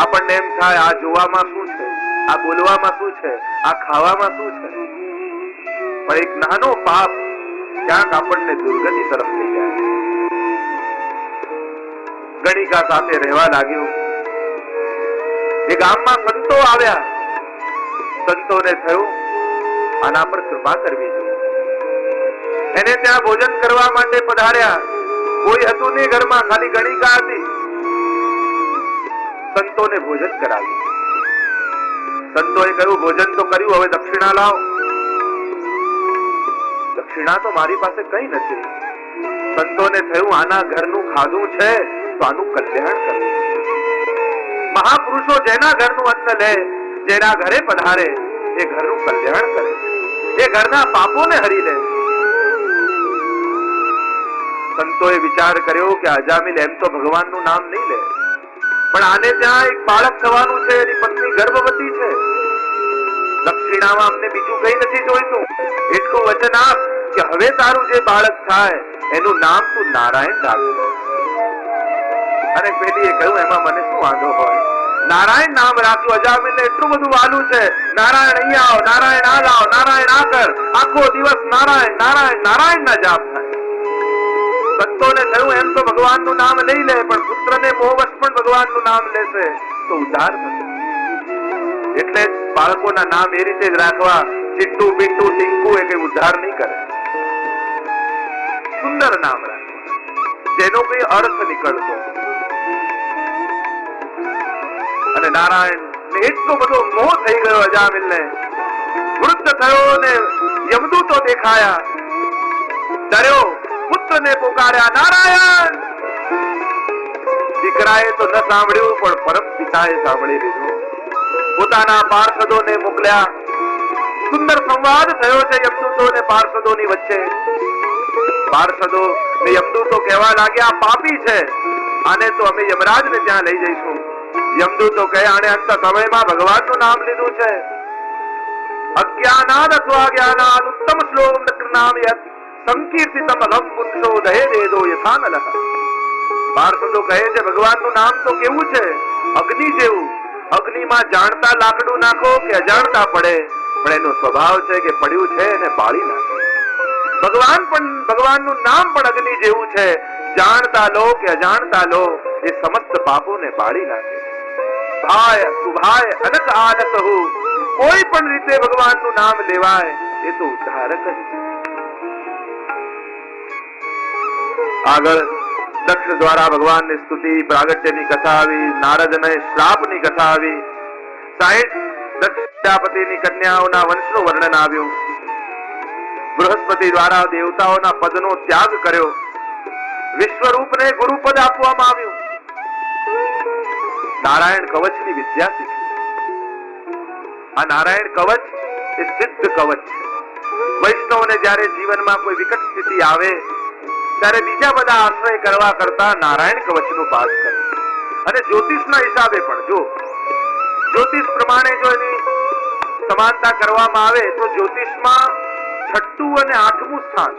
આપણને એમ થાય આ જોવામાં શું છે, આ બોલવામાં શું છે, આ ખાવામાં શું છે, પણ એક નાનો પાપ ક્યાંક આપણને દુર્ગતિ તરફ લઈ જાય. ગણિકા સાથે રહેવા લાગ્યો. એ ગામમાં સંતો આવ્યા. સંતોને થયું આના પર કૃપા કરવી જોઈએ. એને ત્યાં ભોજન કરવા માટે પધાર્યા. કોઈ હતું નહીં ઘરમાં, ખાલી ગણિકા હતી. સંતોને ભોજન કરાવ્યું. સંતોએ કહ્યું ભોજન તો કર્યું, હવે દક્ષિણા લાવો. દક્ષિણા તો મારી પાસે કઈ નથી. સંતોને થયું આના ઘરનું ખાધું છે તો આનું કલ્યાણ કરવું. મહાપુરુષો જેના ઘરનું અન્ન લે, જેના ઘરે પધારે, એ ઘરનું કલ્યાણ કરે, એ ઘરના પાપોને હરી લે. સંતોએ વિચાર કર્યો કે અજામિલ એમ તો ભગવાનનું નામ નહીં લે, પણ આને ત્યાં એક બાળક થવાનું છે, એની પત્ની ગર્ભવતી છે. દક્ષિણામાં અમને બીજું કઈ નથી જોઈતું, એટલું વચન આપ કે હવે તારું જે બાળક થાય એનું નામ તું નારાયણ રાખજે. અને પેલીએ કહ્યું એમાં મને શું વાંધો હોય, નારાયણ નામ રાખ્યું. અજામિલને એટલું બધું વાલું છે, નારાયણ અહીંયા આવ, નારાયણ આ લાવ, નારાયણ આ કર, આખો દિવસ નારાયણ નારાયણ નારાયણ ના જાપ થાય. સંતોને થયું એમ તો ભગવાનનું નામ લઈ લે, પણ પુત્રને મોહવશ પણ ભગવાનનું નામ લેશે તો ઉદ્ધાર થશે. એટલે જ બાળકોના નામ એ રીતે જ રાખવા, ચિટ્ટુ બિટ્ટુ ટીંકુ એ કઈ ઉદ્ધાર નહીં કરે. સુંદર નામ રાખવા, જેનો કઈ અર્થ નીકળતો. અને નારાયણ ને એટલો બધો મોહ થઈ ગયો અજામિલને. વૃદ્ધ થયો ને યમદૂતો દેખાયા. ડર્યો, પુત્રને પુકાર્યા નારાયણ. દીકરાએ તો ન સાંભળ્યું, પણ પરમ પિતાએ સાંભળી લીધું. પોતાના પાર્ષદોને મોકલ્યા. સુંદર સંવાદ થયો છે યમદૂતો ને પાર્ષદોની વચ્ચે. પાર્ષદો ને યમદૂતો કહેવા લાગ્યા પાપી છે, આને તો અમે યમરાજને ત્યાં લઈ જઈશું. યમદૂતો કહે આણે અંત સમયમાં ભગવાનનું નામ લીધું છે. અજ્ઞાનાદ અથવા જ્ઞાનાદ ઉત્તમ શ્લોક નામ યત સંકીર્તિતમ અઘમ પુરુષો દહે દેદો યથાનલહ. પાર્ષદો કહે છે ભગવાનનું નામ તો કેવું છે, અગ્નિ જેવું. અગ્નિમાં જાણતા લાકડું નાખો કે અજાણતા પડે, પણ એનો સ્વભાવ છે કે પડ્યું છે એને બાળી નાખે. ભગવાનનું નામ પણ અગ્નિ જેવું છે, જાણતા લો કે અજાણતા લો, એ સમસ્ત પાપોને બાળી નાખે. ભાય સુભાય અનક આનક હો, કોઈ પણ રીતે ભગવાનનું નામ લેવાય એ તો ઉદ્ધારક જ છે. આગળ દક્ષ દ્વારા ભગવાનની સ્તુતિ, પ્રાગટ્યની કથા આવી, નારદને શ્રાપની કથા આવી, 60 દક્ષ પ્રજાપતિની કન્યાઓના વંશનું વર્ણન આવ્યું. બૃહસ્પતિ દ્વારા દેવતાઓના પદનો ત્યાગ કર્યો. વિશ્વરૂપને ગુરુપદ આપવામાં આવ્યું. નારાયણ કવચની વિદ્યા શીખી. આ નારાયણ કવચ એ સિદ્ધ કવચ છે. વૈષ્ણવને જ્યારે જીવનમાં કોઈ વિકટ સ્થિતિ આવે ત્યારે બીજા બધા આશ્રય કરવા કરતા નારાયણ કવચનું પાઠ કરે. અને જ્યોતિષના હિસાબે પણ જો જ્યોતિષ પ્રમાણે જો એની સમાનતા કરવામાં આવે તો જ્યોતિષમાં 6ઠું અને 8મું સ્થાન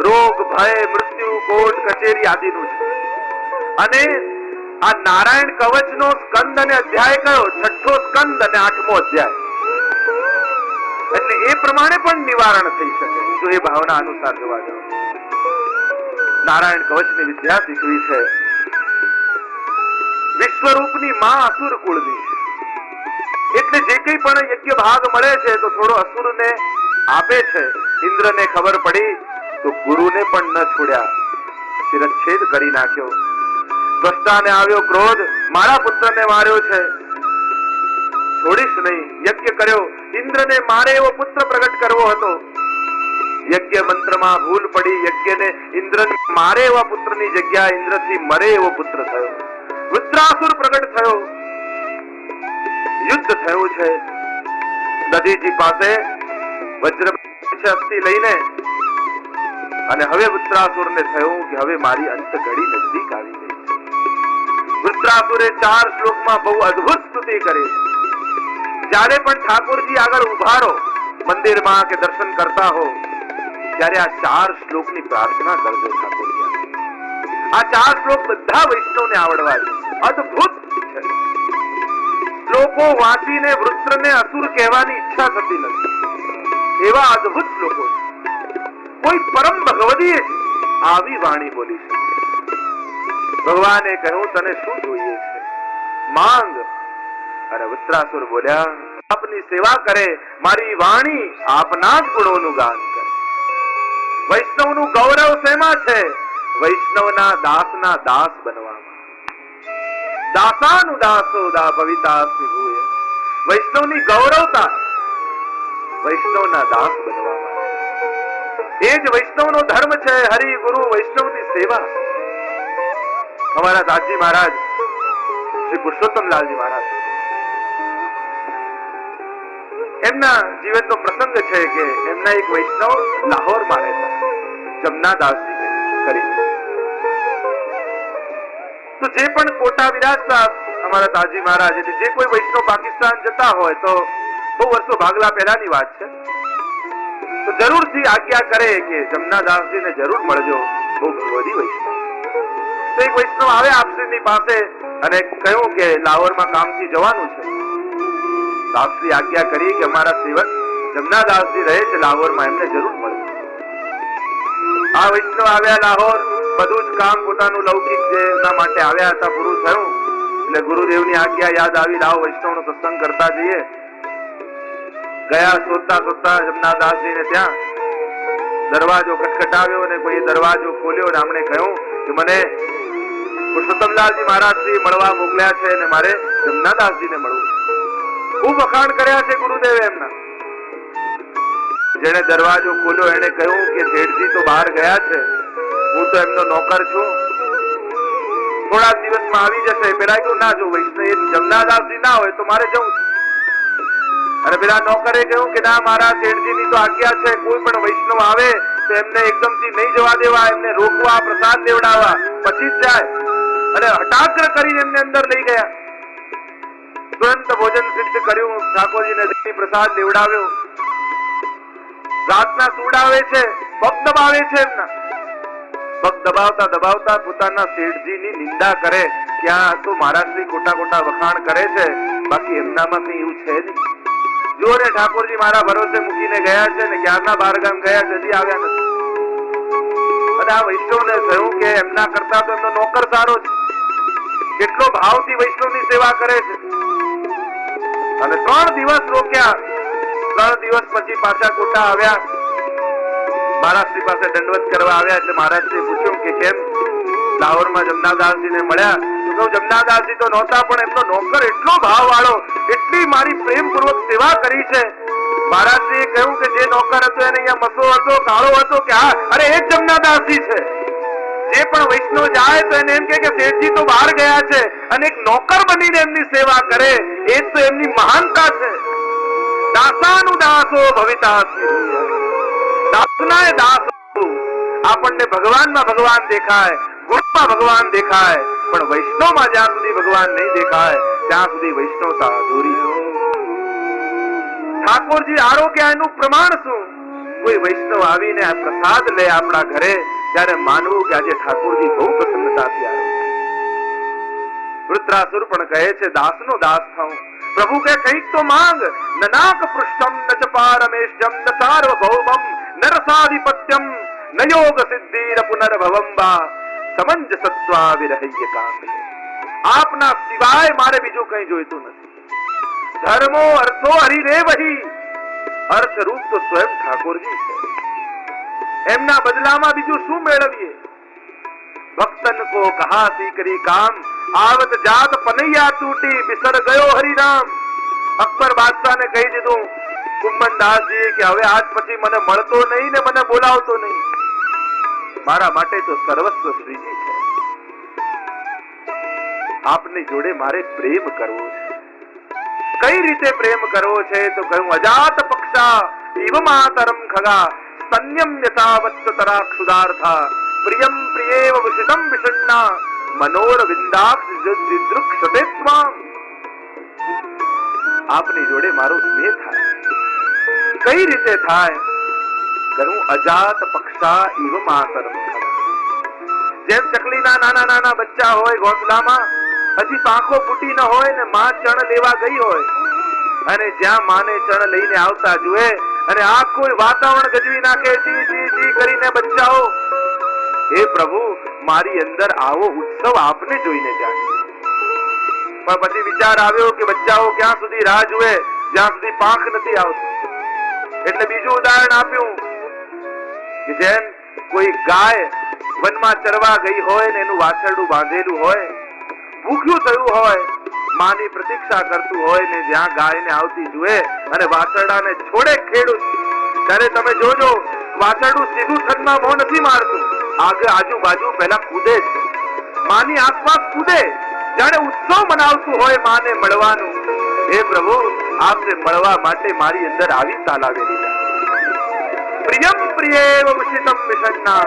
રોગ, ભય, મૃત્યુ, કોર્ટ કચેરી આદિનું છે. અને આ નારાયણ કવચનો સ્કંદ અને અધ્યાય કયો? 6ઠ્ઠો સ્કંદ અને 8મો અધ્યાય. એટલે એ પ્રમાણે પણ નિવારણ થઈ શકે જો એ ભાવના અનુસાર જોવા જાવ. નારાયણ કવચની વિદ્યા શીખવી છે. વિશ્વરૂપની માં અસુર કુળની, એટલે જે કંઈ પણ યજ્ઞ ભાગ મળે છે તો થોડો અસુરને આપે છે. ઇન્દ્રને ખબર પડી તો ગુરુને પણ ન છોડ્યા, શિરચ્છેદ કરી નાખ્યો. દ્રષ્ટાને આવ્યો ક્રોધ, મારા પુત્રને માર્યો છે, છોડીશ નહીં. યજ્ઞ કર્યો, ઇન્દ્રને મારે એવો પુત્ર પ્રગટ કરવો હતો. યજ્ઞ મંત્રમાં ભૂલ પડી, યજ્ઞને ઇન્દ્રને મારે એવા પુત્રની જગ્યા ઇન્દ્રથી મરે એવો પુત્ર થયો. વૃત્રાસુર પ્રગટ થયો. યુદ્ધ થયું છે. દધીજી પાસે વજ્ર અસ્થિ લઈને, અને હવે વૃત્રાસુરને થયું કે હવે મારી અંત ઘડી નજદીક આવી ગઈ. વૃત્રાસુરે 4 શ્લોકમાં બહુ અદ્ભુત સ્તુતિ કરી. જ્યારે પણ ઠાકોરજી આગળ ઉભા રહો મંદિરમાં કે દર્શન કરતા હો ત્યારે આ 4 શ્લોકની પ્રાર્થના કરજો. ઠાકોરજી આ 4 શ્લોક બધા વૈષ્ણવને આવડવા છે. અદ્ભુત છે. શ્લોકો વાંચીને વૃત્રને અસુર કહેવાની ઈચ્છા થતી નથી. એવા અદ્ભુત શ્લોકો છે. કોઈ પરમ ભગવદીએ આવી વાણી બોલી છે. ભગવાને કહ્યું, તને શું જોઈએ છે? માંગ. અને વૃત્રાસુર બોલ્યા, આપની સેવા કરે, મારી વાણી આપના જ ગુણોનું ગાન કરે. વૈષ્ણવનું ગૌરવ શેમાં છે? વૈષ્ણવના દાસના દાસ બનવામાં. દાસાનુદાસો દા ભવિતાસ્મિ ભૂય. વૈષ્ણવની ગૌરવતા વૈષ્ણવના દાસ બનવામાં. એ જ વૈષ્ણવનો ધર્મ છે. હરિ ગુરુ વૈષ્ણવની સેવા. અમારા દાસજી મહારાજ શ્રી પુરુષોત્તમલાલજી મહારાજ, એમના જીવનનો પ્રસંગ છે કે એમના એક વૈષ્ણવ લાહોરમાં રહેતા, જમનાદાસજી કરી. તો જે પણ કોટા વિરાજતા અમારા તાજી મહારાજ, જે કોઈ વૈષ્ણવ પાકિસ્તાન જતા હોય તો બહુ વર્ષો ભાગલા પહેલાની વાત છે, તો જરૂરથી આજ્ઞા કરે કે જમનાદાસજીને જરૂર મળજો, બહુ ભગવદી વૈષ્ણવ. તો એક વૈષ્ણવ આવે આપશ્રીની પાસે અને કહ્યું કે લાહોરમાં કામથી જવાનું છે. તો આપશ્રી આજ્ઞા કરી કે અમારા સેવક જમનાદાસજી રહે છે લાહોરમાં, એમને જરૂર મળે. આ વૈષ્ણવ આવ્યા લાહોર, બધું જ કામ પોતાનું લૌકિક જે એના માટે આવ્યા હતા પૂરું થયું. એટલે ગુરુદેવની આજ્ઞા યાદ આવી, લાવો વૈષ્ણવનો સત્સંગ કરતા જઈએ. ગયા શોધતા શોધતા જમનાદાસજીને ત્યાં દરવાજો ખટખટાવ્યો અને કોઈ દરવાજો ખોલ્યો અને આમણે કહ્યું કે મને પુરુષોત્તમલાલજી મહારાજશ્રી મળવા મોકલ્યા છે અને મારે જમનાદાસજીને મળવું છે. ખૂબ વખાણ કર્યા છે ગુરુદેવે એમના. જેને દરવાજો ખોલ્યો એને કહ્યું કે શેઠજી તો બહાર ગયા છે, હું તો એમનો નોકર છું, થોડા દિવસમાં આવી જશે. પેલા કહ્યું, ના, જો વૈષ્ણવ જમનાદાસજી ના હોય તો મારે જવું છે. અને પેલા નોકરે કહ્યું કે ના, મારા શેઠજીની તો આજ્ઞા છે, કોઈ પણ વૈષ્ણવ આવે તો એમને એકદમથી નહીં જવા દેવા, એમને રોકવા, પ્રસાદ લેવડાવવા, પછી જ જાય. અને હટાગ્ર કરીને એમને અંદર લઈ ગયા. તુરંત ભોજન સિદ્ધ કર્યું, ઠાકોરજીને દેવી પ્રસાદ લેવડાવ્યો. રાતના સુવડાવે છે, પગ દબાવે છે એમના. પગ દબાવતા દબાવતા પોતાના શેઠજીની નિંદા કરે કે આ તો મહારાજશ્રી ખોટા ખોટા વખાણ કરે છે, બાકી એમનામાં કઈ એવું છે નહીં. જો ને ઠાકોરજી મારા ભરોસે મૂકીને ગયા છે ને ક્યારના બહારગામ ગયા, જલ્દી આવ્યા નથી. અને આ વૈષ્ણવને થયું કે એમના કરતા તો એમનો નોકર સારો છે, કેટલો ભાવથી વૈષ્ણવની સેવા કરે છે. અને 3 દિવસ રોક્યા. 3 દિવસ પછી પાછા કોટા આવ્યા, મહારાજશ્રી પાસે દંડવત કરવા આવ્યા. એટલે મહારાજશ્રીએ પૂછ્યું કે કેમ લાહોરમાં જમનાદાસજીને મળ્યા? તો જમનાદાસજી તો નહોતા, પણ એમનો નોકર એટલો ભાવ વાળો, એટલી મારી પ્રેમપૂર્વક સેવા કરી છે. મહારાજશ્રીએ કહ્યું કે જે નોકર હતો એને અહીંયા મસો હતો, કાળો હતો, કે હા, અરે એ જ જમનાદાસજી છે. જે પણ વૈષ્ણવ જાય તો એને એમ કે શેઠજી તો બહાર ગયા છે, અને એક નોકર બનીને એમની સેવા કરે, એ જ તો એમની મહાનતા છે. દાસાનુદાસો ભવિતાસ્મિ. દાસનાય દાસ. આપણને ભગવાનમાં ભગવાન દેખાય, ગુણમાં ભગવાન દેખાય, પણ વૈષ્ણવમાં જ્યાં સુધી ભગવાન નહીં દેખાય ત્યાં સુધી વૈષ્ણવતા અધૂરી છે. ઠાકોરજી આરોગ્ય એનું પ્રમાણ શું? કોઈ વૈષ્ણવ આવીને આ પ્રસાદ લે આપણા ઘરે, ત્યારે માનવું કે આજે ઠાકોરજી બહુ પ્રસન્નતાથી આવે. વૃત્રાસુર પણ કહે છે દાસનો દાસ થાઉં. પ્રભુ કહે કંઈક તો માંગ. નનાક પૃષ્ઠમ ન ચ પારમેષ્ઠમ ન સાર્વભૌમમ ન રસાધિપત્યમ ન યોગ સિદ્ધિર પુનર્ભવમ વા સમંજસત્વા વિરહ્ય કામે. આપના સિવાય મારે બીજું કંઈ જોઈતું નથી. ધર્મો અર્થો હરિરેવહી. અર્થ રૂપ તો સ્વયં ઠાકોરજી છે. એમના બદલામાં બીજું શું મેળવીએ? ભક્તન કો કહા સીકરી કામ, આવત જાત પનૈયા તૂટી, બિસર ગયો હરિનામ. અકબર બાદશાહને કહી દીધું કુંભનદાસજી કે હવે આજ પછી મને મળતો નહીં ને મને બોલાવતો નહીં, મારા માટે તો સર્વસ્વ શ્રીજી છે. આપની જોડે મારે પ્રેમ કરવો છે. કઈ રીતે પ્રેમ કરવો છે? તો કહ્યું અજાત પક્ષા ઇવ માતરમ ખગા સ્તન્યમ યથાવત્સ તરાક્ષુદાર્થા પ્રિયમ પ્રિયેવ વિષિતમ વિષન્ના મનોર વિંદાક્ષ દિદૃક્ષતે ત્વામ. આપની જોડે મારો સ્નેહ થાય. કઈ રીતે થાય? કહ્યું અજાત પક્ષા ઇવ માતરમ ખગા. જેમ ચકલીના નાના નાના બચ્ચા હોય ઘોંસલામાં, હજી પાંખો ફૂટી ન હોય ને માં ચણ લેવા ગઈ હોય અને જ્યાં માને ચણ લઈને આવતા જુએ અને આખું વાતાવરણ ગજવી નાખે, જી જી જી કરીને બચ્ચાઓ, હે પ્રભુ મારી અંદર આવો ઉત્સવ આપને જોઈને જાય. પણ પછી વિચાર આવ્યો કે બચ્ચાઓ ક્યાં સુધી રાહ જુએ જ્યાં સુધી પાંખ નથી આવતી. એટલે બીજું ઉદાહરણ આપ્યું કે જેમ કોઈ ગાય વનમાં ચરવા ગઈ હોય ને એનું વાછરડું બાંધેલું હોય, ભૂખ્યું થયું હોય, માની પ્રતીક્ષા કરતું હોય ને જ્યાં ગાયને આવતી જુએ અને વાછરડાને છોડે ખેડૂત, ત્યારે તમે જોજો વાછરડું સીધું થનમાં મોં નથી મારતું, આગળ આજુબાજુ પહેલા કૂદે છે, માની આસપાસ કૂદે, જાણે ઉત્સવ મનાવતું હોય માને મળવાનું. હે પ્રભુ આપને મળવા માટે મારી અંદર આવી તાલાવેલી પ્રિયમ પ્રિયેવ ઉષિતમ વિષન્ના.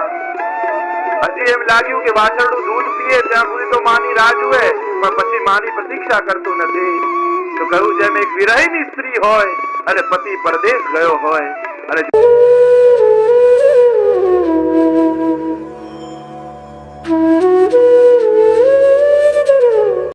હજી એમ લાગ્યું કે વાછરડું દૂધ પીએ ત્યાં સુધી તો માની રાહ જુએ, પણ પછી માની પ્રતીક્ષા કરતું નથી. તો કહ્યું જેમ એક વિરહીની સ્ત્રી હોય અને પતિ પરદેશ ગયો હોય અને